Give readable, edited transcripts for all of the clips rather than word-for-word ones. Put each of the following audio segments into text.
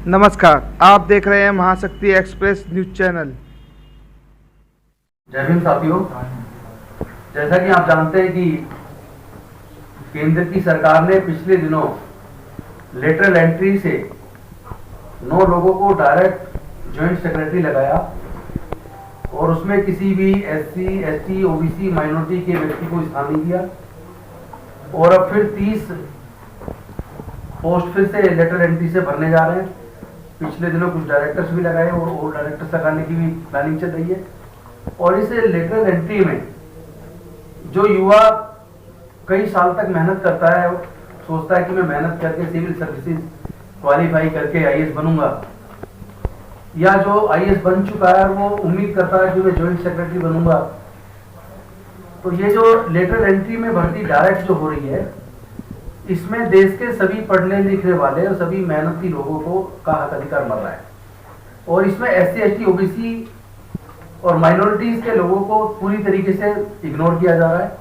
नमस्कार, आप देख रहे हैं महाशक्ति एक्सप्रेस न्यूज चैनल। जय भीम साथियों, जैसा कि आप जानते हैं कि केंद्र की सरकार ने पिछले दिनों लेटरल एंट्री से 9 लोगों को डायरेक्ट ज्वाइंट सेक्रेटरी लगाया और उसमें किसी भी एससी, एसटी, ओबीसी, माइनॉरिटी के व्यक्ति को स्थान नहीं दिया। और अब फिर 30 पोस्ट फिर से लेटरल एंट्री से भरने जा रहे हैं। पिछले दिनों कुछ डायरेक्टर्स भी लगाए और डायरेक्टर्स लगाने की भी प्लानिंग चल रही है। और इस लेटरल एंट्री में जो युवा कई साल तक मेहनत करता है, सोचता है कि मैं मेहनत करके सिविल सर्विसेज क्वालिफाई करके आईएएस बनूंगा, या जो आईएएस बन चुका है वो उम्मीद करता है कि मैं ज्वाइंट सेक्रेटरी बनूंगा, तो ये जो लेटरल एंट्री में भर्ती डायरेक्ट जो हो रही है, इसमें देश के सभी पढ़ने लिखने वाले और सभी मेहनती लोगों को का हक अधिकार मिल रहा है। और इसमें एससी, एसटी, ओबीसी और माइनॉरिटीज के लोगों को पूरी तरीके से इग्नोर किया जा रहा है।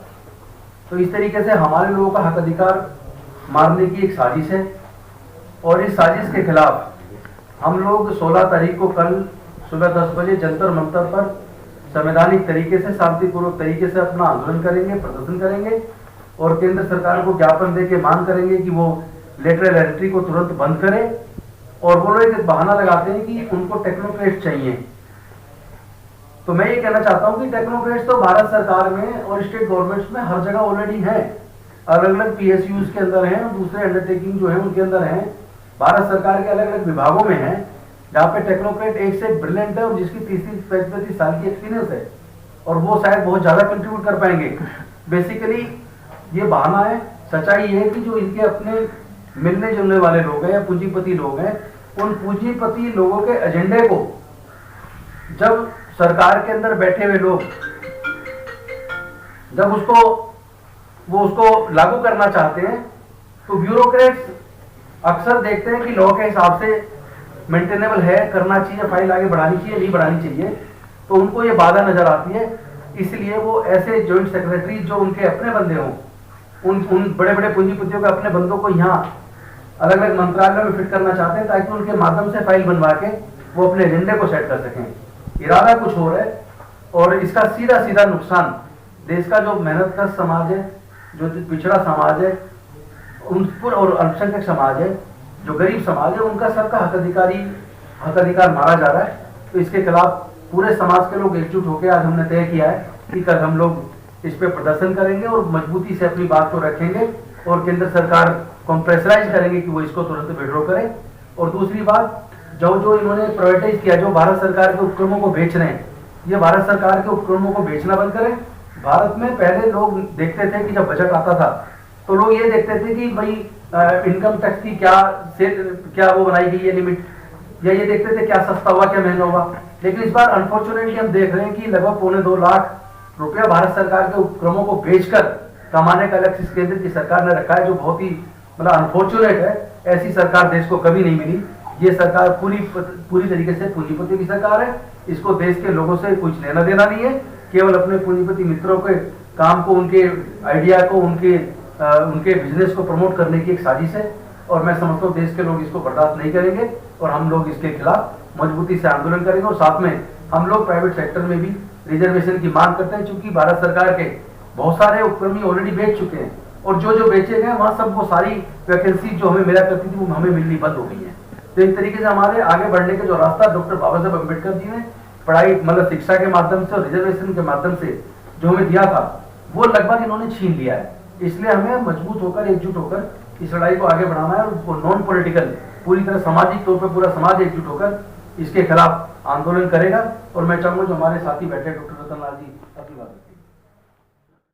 तो इस तरीके से हमारे लोगों का हक अधिकार मारने की एक साजिश है। और इस साजिश के खिलाफ हम लोग 16 तारीख को कल सुबह 10 बजे जंतर मंतर पर संवैधानिक तरीके से, शांतिपूर्वक तरीके से अपना आंदोलन करेंगे, प्रदर्शन करेंगे और केंद्र सरकार को ज्ञापन दे के मांग करेंगे कि वो लेटरल एंट्री को तुरंत बंद करे। और वो लोग एक बहाना लगाते हैं कि उनको टेक्नोक्रेट चाहिए। तो मैं ये कहना चाहता हूं कि टेक्नोक्रेट्स तो भारत सरकार में और स्टेट गवर्नमेंट्स में हर जगह ऑलरेडी है, अलग अलग पीएसयूज के अंदर हैं और दूसरे अंडरटेकिंग जो है उनके अंदर हैं, भारत सरकार के अलग अलग विभागों में हैं, जहाँ पे टेक्नोक्रेट एक से ब्रिलियंट है और जिसकी 30-35 साल की एक्सपीरियंस है और वो शायद बहुत ज्यादा कंट्रीब्यूट कर पाएंगे। बेसिकली ये बहाना है। सच्चाई ये है कि जो इनके अपने मिलने जुलने वाले लोग हैं या पूंजीपति लोग हैं, उन पूंजीपति लोगों के एजेंडे को जब सरकार के अंदर बैठे हुए लोग जब उसको लागू करना चाहते हैं, तो ब्यूरोक्रेट्स अक्सर देखते हैं कि लॉ के हिसाब से मेंटेनेबल है, करना चाहिए, फाइल आगे बढ़ानी चाहिए, नहीं बढ़ानी चाहिए, तो उनको ये बाधा नजर आती है। इसलिए वो ऐसे ज्वाइंट सेक्रेटरी जो उनके अपने बंदे हों, उन बड़े बड़े पूंजीपतियों के अपने बंदों को यहाँ अलग अलग मंत्रालयों में फिट करना चाहते हैं, ताकि उनके माध्यम से फाइल बनवा के वो अपने एजेंडे को सेट कर सकें। इरादा कुछ और है और इसका सीधा सीधा नुकसान देश का जो मेहनत का समाज है, जो पिछड़ा समाज है, उन पर और अल्पसंख्यक समाज है, जो गरीब समाज है, उनका सबका हक अधिकार मारा जा रहा है। तो इसके खिलाफ पूरे समाज के लोग एकजुट होकर आज हमने तय किया है कि कल हम लोग इस पे प्रदर्शन करेंगे और मजबूती से अपनी बात को रखेंगे और केंद्र सरकार को प्रेशराइज करेंगे कि वो इसको तुरंत विड्रॉ करे। और दूसरी बात, जो इन्होंने प्राइवेटाइज किया, जो भारत सरकार के उपक्रमों को बेच रहे हैं, ये भारत सरकार के उपक्रमों को बेचना बंद करें। भारत में पहले लोग देखते थे कि जब बजट आता था तो लोग ये देखते थे कि भाई इनकम टैक्स की क्या वो बनाई गई है लिमिट, या ये देखते थे क्या सस्ता हुआ क्या महंगा हुआ। लेकिन इस बार अनफॉर्चुनेटली हम देख रहे हैं कि लगभग 2.25 लाख रुपया भारत सरकार के उपक्रमों को बेचकर कमाने का लक्ष्य इस केंद्र की सरकार ने रखा है, जो बहुत ही मतलब अनफॉर्चुनेट है। ऐसी सरकार देश को कभी नहीं मिली। ये सरकार पूरी तरीके से पूंजीपति की सरकार है। इसको देश के लोगों से कुछ लेना देना नहीं है, केवल अपने पूंजीपति मित्रों के काम को, उनके आइडिया को, उनके बिजनेस को प्रमोट करने की एक साजिश है। और मैं समझता हूँ देश के लोग इसको बर्दाश्त नहीं करेंगे और हम लोग इसके खिलाफ मजबूती से आंदोलन करेंगे। और साथ में हम लोग प्राइवेट सेक्टर में भी रिजर्वेशन की मांग करते हैं, क्योंकि भारत सरकार के बहुत सारे उपक्रमी ऑलरेडी बेच चुके हैं और जो बेचे गए वहां सब वो सारी वैकेंसी जो हमें मिला करती थी वो हमें मिलनी बंद हो गई है। तो एक तरीके से हमारे आगे बढ़ने का जो रास्ता डॉक्टर बाबा साहब अम्बेडकर जी ने पढ़ाई मतलब शिक्षा के माध्यम से और रिजर्वेशन के माध्यम से जो हमें दिया था, वो लगभग इन्होंने छीन लिया है। इसलिए हमें मजबूत होकर, एकजुट होकर इस लड़ाई को आगे बढ़ाना है और नॉन पॉलिटिकल, पूरी तरह सामाजिक तौर पर पूरा समाज एकजुट होकर इसके खिलाफ आंदोलन करेगा। और मैं चाहूंगा जो हमारे साथी बैठे डॉक्टर रतन लाल जी